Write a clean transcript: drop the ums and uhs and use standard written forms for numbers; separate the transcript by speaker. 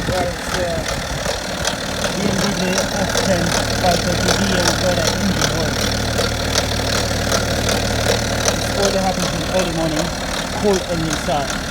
Speaker 1: BMW F10 530D and got an engine oil. This oil happens in early morning, cold engine start.